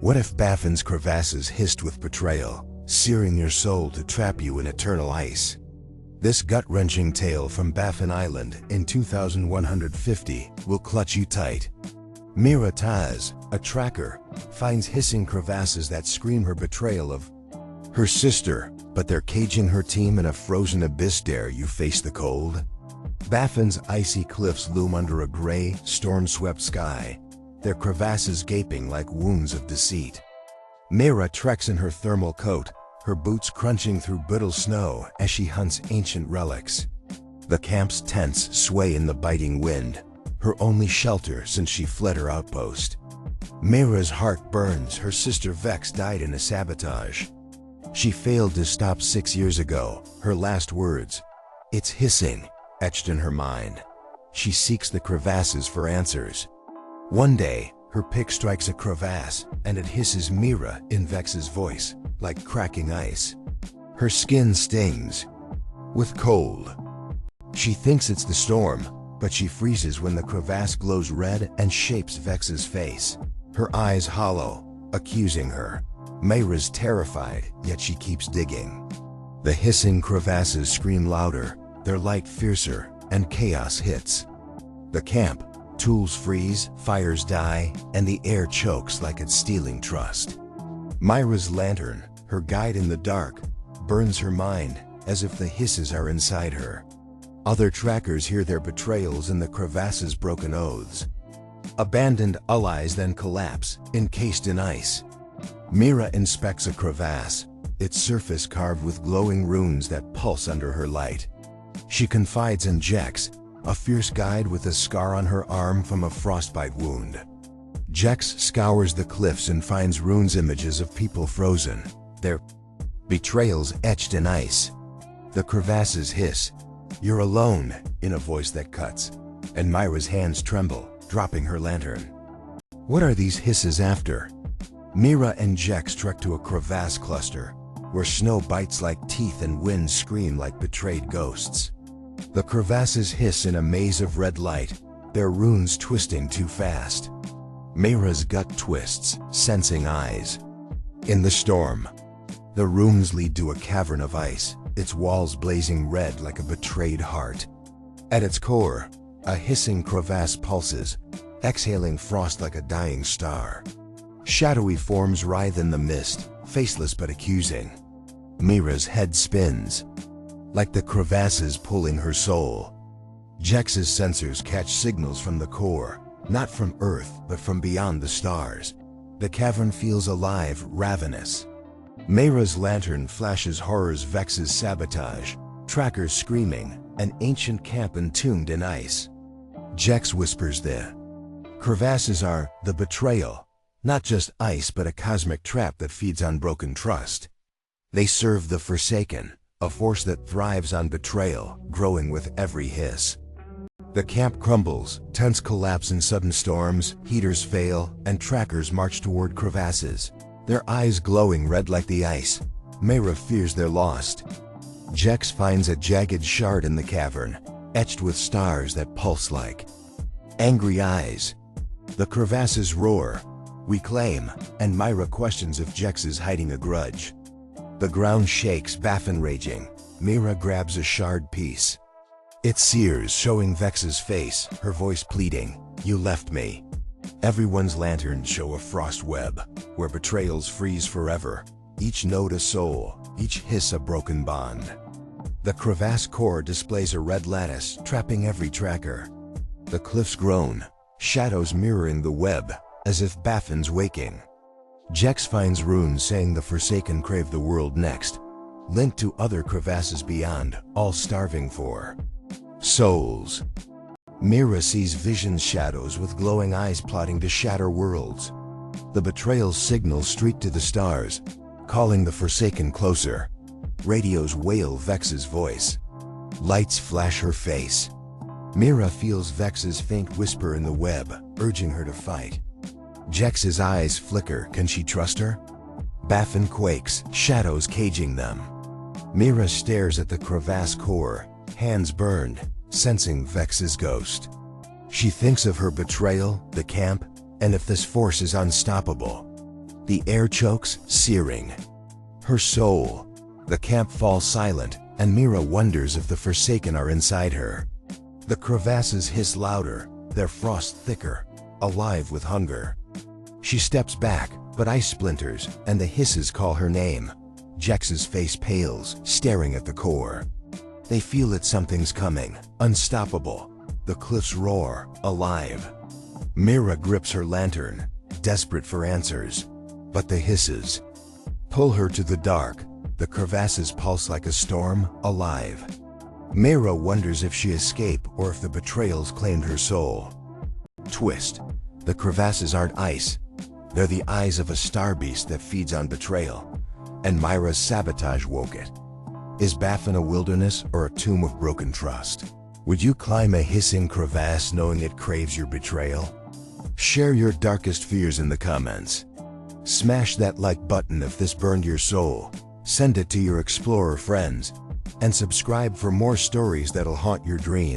What if Baffin's crevasses hissed with betrayal, searing your soul to trap you in eternal ice? This gut-wrenching tale from Baffin Island in 2150 will clutch you tight. Myra Taz, a tracker, finds hissing crevasses that scream her betrayal of her sister, but they're caging her team in a frozen abyss. Dare you face the cold? Baffin's icy cliffs loom under a gray, storm-swept sky, their crevasses gaping like wounds of deceit. Myra treks in her thermal coat, her boots crunching through brittle snow as she hunts ancient relics. The camp's tents sway in the biting wind, her only shelter since she fled her outpost. Myra's heart burns. Her sister Vex died in a sabotage. She failed to stop 6 years ago. Her last words, "It's hissing," etched in her mind. She seeks the crevasses for answers. One day, her pick strikes a crevasse, and it hisses Myra in Vex's voice, like cracking ice. Her skin stings with cold. She thinks it's the storm, but she freezes when the crevasse glows red and shapes Vex's face. Her eyes hollow, accusing her. Myra's terrified, yet she keeps digging. The hissing crevasses scream louder, their light fiercer, and chaos hits. The camp, tools freeze, fires die, and the air chokes like it's stealing trust. Myra's lantern, her guide in the dark, burns her mind as if the hisses are inside her. Other trackers hear their betrayals in the crevasses' broken oaths. Abandoned allies then collapse, encased in ice. Myra inspects a crevasse, its surface carved with glowing runes that pulse under her light. She confides in Jex, a fierce guide with a scar on her arm from a frostbite wound. Jex scours the cliffs and finds runes, images of people frozen, their betrayals etched in ice. The crevasses hiss, "You're alone," in a voice that cuts, and Myra's hands tremble, dropping her lantern. What are these hisses after? Myra and Jex trek to a crevasse cluster, where snow bites like teeth and winds scream like betrayed ghosts. The crevasses hiss in a maze of red light, their runes twisting too fast. Myra's gut twists, sensing eyes. In the storm, the rooms lead to a cavern of ice, its walls blazing red like a betrayed heart. At its core, a hissing crevasse pulses, exhaling frost like a dying star. Shadowy forms writhe in the mist, faceless but accusing. Myra's head spins, like the crevasses pulling her soul. Jex's sensors catch signals from the core, not from Earth but from beyond the stars. The cavern feels alive, ravenous. Myra's lantern flashes horrors, Vex's sabotage, trackers screaming, an ancient camp entombed in ice. Jex whispers the crevasses are the betrayal, not just ice but a cosmic trap that feeds on broken trust. They serve the Forsaken, a force that thrives on betrayal, growing with every hiss. The camp crumbles, tents collapse in sudden storms, heaters fail, and trackers march toward crevasses, their eyes glowing red like the ice. Myra fears they're lost. Jex finds a jagged shard in the cavern, etched with stars that pulse like angry eyes. The crevasses roar, "We claim," and Myra questions if Jex is hiding a grudge. The ground shakes, Baffin raging. Myra grabs a shard piece. It sears, showing Vex's face, her voice pleading, "You left me." Everyone's lanterns show a frost web, where betrayals freeze forever, each note a soul, each hiss a broken bond. The crevasse core displays a red lattice, trapping every tracker. The cliffs groan, shadows mirroring the web, as if Baffin's waking. Jex finds runes saying the Forsaken crave the world next, linked to other crevasses beyond, all starving for souls. Myra sees vision shadows with glowing eyes plotting to shatter worlds. The betrayal signals streak to the stars, calling the Forsaken closer. Radios wail Vex's voice. Lights flash her face. Myra feels Vex's faint whisper in the web, urging her to fight. Jex's eyes flicker. Can she trust her? Baffin quakes, shadows caging them. Myra stares at the crevasse core, hands burned, sensing Vex's ghost. She thinks of her betrayal, the camp, and if this force is unstoppable. The air chokes, searing. Her soul. The camp falls silent, and Myra wonders if the Forsaken are inside her. The crevasses hiss louder, their frost thicker, alive with hunger. She steps back, but ice splinters, and the hisses call her name. Jex's face pales, staring at the core. They feel that something's coming, unstoppable. The cliffs roar, alive. Myra grips her lantern, desperate for answers. But the hisses pull her to the dark. The crevasses pulse like a storm, alive. Myra wonders if she escaped or if the betrayals claimed her soul. Twist. The crevasses aren't ice. They're the eyes of a star beast that feeds on betrayal. And Myra's sabotage woke it. Is Baffin a wilderness or a tomb of broken trust? Would you climb a hissing crevasse knowing it craves your betrayal? Share your darkest fears in the comments. Smash that like button if this burned your soul. Send it to your explorer friends. And subscribe for more stories that'll haunt your dreams.